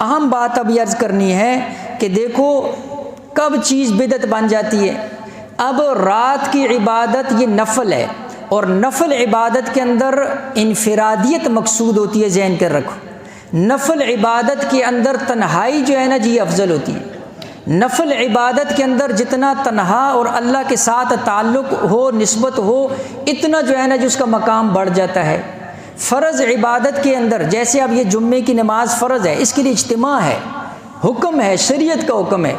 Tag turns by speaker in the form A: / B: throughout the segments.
A: اہم بات اب یہ عرض کرنی ہے کہ دیکھو کب چیز بدعت بن جاتی ہے۔ اب رات کی عبادت یہ نفل ہے، اور نفل عبادت کے اندر انفرادیت مقصود ہوتی ہے، ذہن کر رکھو۔ نفل عبادت کے اندر تنہائی جو ہے نا جی افضل ہوتی ہے۔ نفل عبادت کے اندر جتنا تنہا اور اللہ کے ساتھ تعلق ہو، نسبت ہو، اتنا جو ہے نا جی اس کا مقام بڑھ جاتا ہے۔ فرض عبادت کے اندر جیسے اب یہ جمعے کی نماز فرض ہے، اس کے لیے اجتماع ہے، حکم ہے، شریعت کا حکم ہے۔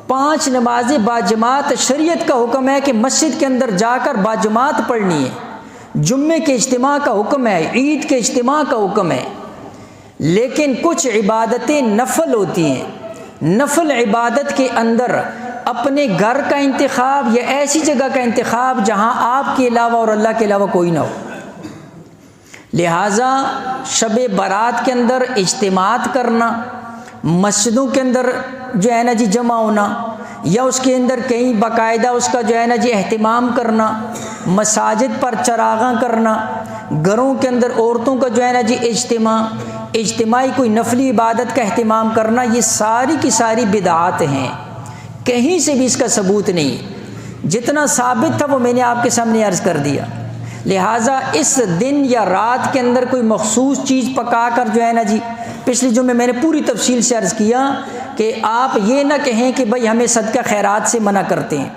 A: 5 نمازیں باجماعت شریعت کا حکم ہے کہ مسجد کے اندر جا کر باجماعت پڑھنی ہے۔ جمعے کے اجتماع کا حکم ہے، عید کے اجتماع کا حکم ہے۔ لیکن کچھ عبادتیں نفل ہوتی ہیں۔ نفل عبادت کے اندر اپنے گھر کا انتخاب یا ایسی جگہ کا انتخاب جہاں آپ کے علاوہ اور اللہ کے علاوہ کوئی نہ ہو، لہٰذا شب برات کے اندر اجتماعات کرنا، مسجدوں کے اندر جو ہے نا جی جمع ہونا، یا اس کے اندر کہیں باقاعدہ اس کا جو ہے نا جی اہتمام کرنا، مساجد پر چراغاں کرنا، گھروں کے اندر عورتوں کا جو ہے نا جی اجتماعی کوئی نفلی عبادت کا اہتمام کرنا، یہ ساری کی ساری بدعات ہیں۔ کہیں سے بھی اس کا ثبوت نہیں، جتنا ثابت تھا وہ میں نے آپ کے سامنے عرض کر دیا۔ لہٰذا اس دن یا رات کے اندر کوئی مخصوص چیز پکا کر جو ہے نا جی، پچھلی جمعے میں نے پوری تفصیل سے عرض کیا کہ آپ یہ نہ کہیں کہ بھئی ہمیں صدقہ خیرات سے منع کرتے ہیں۔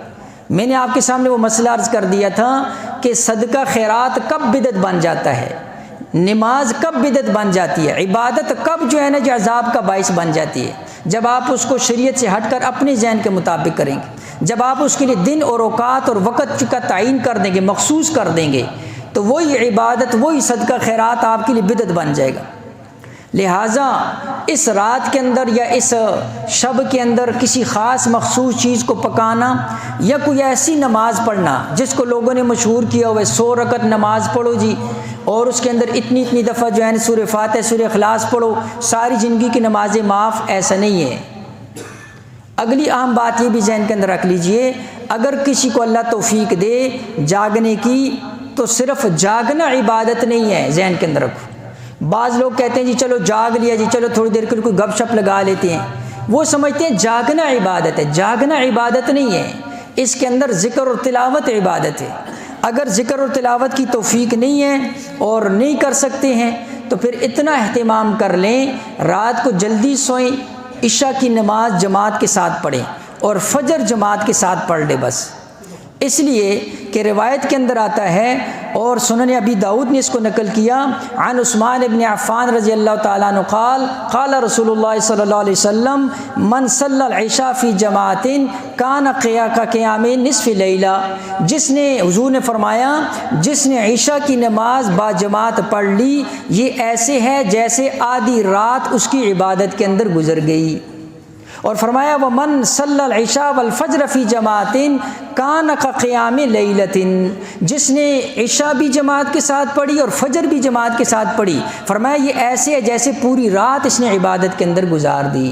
A: میں نے آپ کے سامنے وہ مسئلہ عرض کر دیا تھا کہ صدقہ خیرات کب بدعت بن جاتا ہے، نماز کب بدعت بن جاتی ہے، عبادت کب جو ہے نا جو عذاب کا باعث بن جاتی ہے، جب آپ اس کو شریعت سے ہٹ کر اپنے ذہن کے مطابق کریں گے، جب آپ اس کے لیے دن اور اوقات اور وقت کا تعین کر دیں گے، مخصوص کر دیں گے، تو وہی عبادت وہی صدقہ خیرات آپ کے لیے بدعت بن جائے گا۔ لہٰذا اس رات کے اندر یا اس شب کے اندر کسی خاص مخصوص چیز کو پکانا، یا کوئی ایسی نماز پڑھنا جس کو لوگوں نے مشہور کیا ہوا ہے 100 رکعت نماز پڑھو جی، اور اس کے اندر اتنی دفعہ جو ہے سورہ فاتحہ سورہ اخلاص پڑھو، ساری زندگی کی نمازیں معاف، ایسا نہیں ہے۔ اگلی اہم بات یہ بھی ذہن کے اندر رکھ لیجئے، اگر کسی کو اللہ توفیق دے جاگنے کی تو صرف جاگنا عبادت نہیں ہے، ذہن کے اندر رکھو۔ بعض لوگ کہتے ہیں جی چلو جاگ لیا جی، چلو تھوڑی دیر کے لیے کوئی گپ شپ لگا لیتے ہیں، وہ سمجھتے ہیں جاگنا عبادت ہے۔ جاگنا عبادت نہیں ہے، اس کے اندر ذکر اور تلاوت عبادت ہے۔ اگر ذکر اور تلاوت کی توفیق نہیں ہے اور نہیں کر سکتے ہیں تو پھر اتنا اہتمام کر لیں، رات کو جلدی سوئیں، عشاء کی نماز جماعت کے ساتھ پڑھیں اور فجر جماعت کے ساتھ پڑھ لیں بس۔ اس لیے کہ روایت کے اندر آتا ہے، اور سنن ابی داؤد نے اس کو نقل کیا، عن عثمان ابن عفان رضی اللہ تعالیٰ عنہ قال قال رسول اللہ صلی اللہ علیہ وسلم من صلی العشاء فی جماعت کان قیام نصف لیلہ، جس نے، حضور نے فرمایا، جس نے عشاء کی نماز با جماعت پڑھ لی، یہ ایسے ہے جیسے آدھی رات اس کی عبادت کے اندر گزر گئی۔ اور فرمایا ومن صلی العشاء والفجر فی جماعت کان کقیام لیلۃ، جس نے عشاء بھی جماعت کے ساتھ پڑھی اور فجر بھی جماعت کے ساتھ پڑھی، فرمایا یہ ایسے ہے جیسے پوری رات اس نے عبادت کے اندر گزار دی۔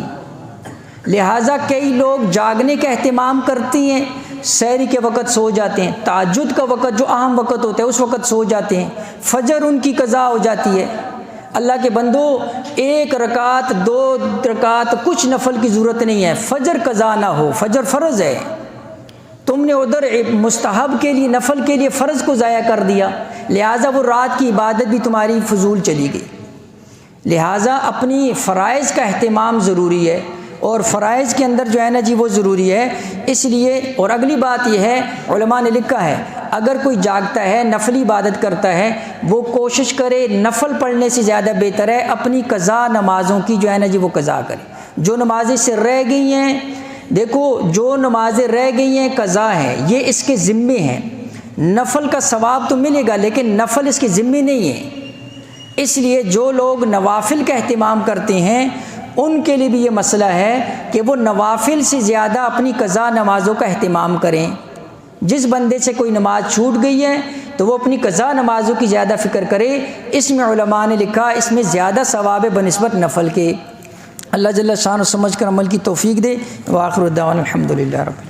A: لہٰذا کئی لوگ جاگنے کا اہتمام کرتی ہیں، سحری کے وقت سو جاتے ہیں، تہجد کا وقت جو اہم وقت ہوتا ہے اس وقت سو جاتے ہیں، فجر ان کی قضا ہو جاتی ہے۔ اللہ کے بندو، 1 رکعت 2 رکعت کچھ نفل کی ضرورت نہیں ہے، فجر قضا نہ ہو، فجر فرض ہے، تم نے ادھر مستحب کے لیے، نفل کے لیے فرض کو ضائع کر دیا، لہٰذا وہ رات کی عبادت بھی تمہاری فضول چلی گئی۔ لہٰذا اپنی فرائض کا اہتمام ضروری ہے، اور فرائض کے اندر جو ہے نا جی وہ ضروری ہے۔ اس لیے، اور اگلی بات یہ ہے، علماء نے لکھا ہے اگر کوئی جاگتا ہے نفلی عبادت کرتا ہے، وہ کوشش کرے نفل پڑھنے سے زیادہ بہتر ہے اپنی قضا نمازوں کی جو ہے نا جی وہ قضا کرے۔ جو نمازیں سے رہ گئی ہیں، دیکھو جو نمازیں رہ گئی ہیں قضا ہیں، یہ اس کے ذمے ہیں، نفل کا ثواب تو ملے گا لیکن نفل اس کے ذمے نہیں ہے۔ اس لیے جو لوگ نوافل کا اہتمام کرتے ہیں ان کے لیے بھی یہ مسئلہ ہے کہ وہ نوافل سے زیادہ اپنی قضا نمازوں کا اہتمام کریں۔ جس بندے سے کوئی نماز چھوٹ گئی ہے تو وہ اپنی قضا نمازوں کی زیادہ فکر کرے، اس میں علماء نے لکھا اس میں زیادہ ثواب ہے بنسبت نفل کے۔ اللہ جل شانہ سمجھ کر عمل کی توفیق دے۔ وآخر دعوانا الحمدللہ رب العالمین۔